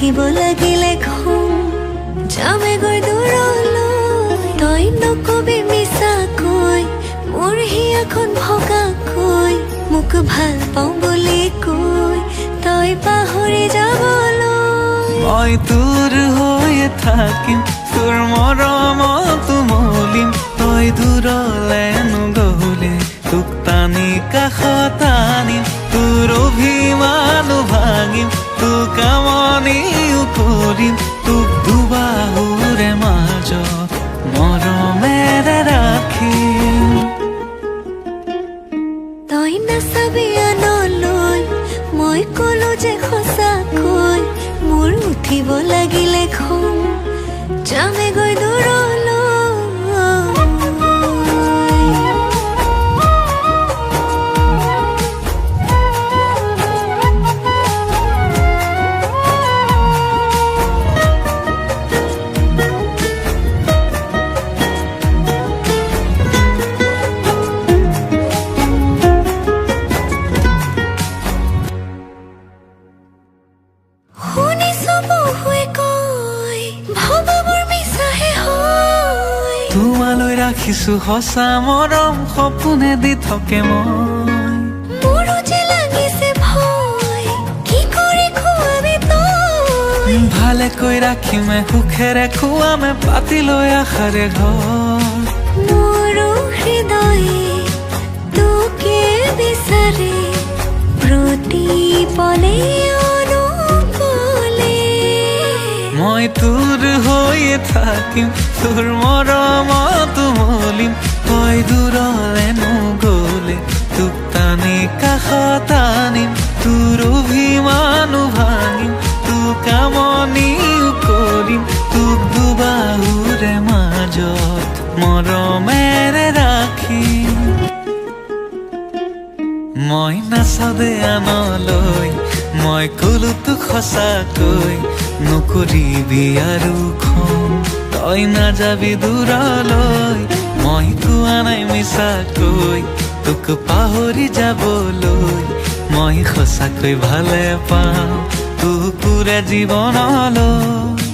উঠিব লাগিলে ঘুম যামেগৈ দূৰলৈ তই নকবি মিছাকৈ মোৰ হিয়াখন ভগাকৈ মোক ভাল পাওঁ বুলি কৈ তই পাহৰি যাবলৈ মই তোৰ হৈয়ে থাকিম তোৰ মৰমত মলিম তই দূৰলে নগ'লে তোক টানি কাষত আনিম তোৰ অভিমান ভাঙিম তোক আমনিও কৰিম তোক দুবাহুৰে মাজত মৰমেৰে ৰাখিম তই নাচাবি আনলৈ মই ক'লো যে সঁচাকৈ মোৰ উঠিব লাগিলে ঘুম যামেগৈ দূৰলৈ তোমালৈ ৰাখিছো সঁচা মৰম সপোনে দি থাকে মই মোৰো যে লাগিছে ভয় কি কৰি খুৱাবি তই ভালেকৈ ৰাখিমে সুখেৰে খুৱামে পাতি লৈ আশাৰে ঘৰ মোৰো হৃদয়ে তোকে বিচাৰে প্ৰতি পলে অনুপলে মই তোৰ হৈয়ে থাকিম তোৰ মৰমত মলিম তই দূৰলে নগ'লে তোক টানি কাষত আনিম তোৰ অভিমানো ভাঙিম তোক আমনিও কৰিম তোক দুবাহুৰে মাজত মৰমেৰে ৰাখিম মই নাচাওঁ দে আনলৈ মই ক'লো তোক সঁচাকৈ নকৰিবি আৰু খং তই নাযাবি দূৰলৈ মই কোৱা নাই মিছাকৈ তোক পাহৰি যাবলৈ মই সঁচাকৈ ভালে পাওঁ তোক পুৰা জীৱনলৈ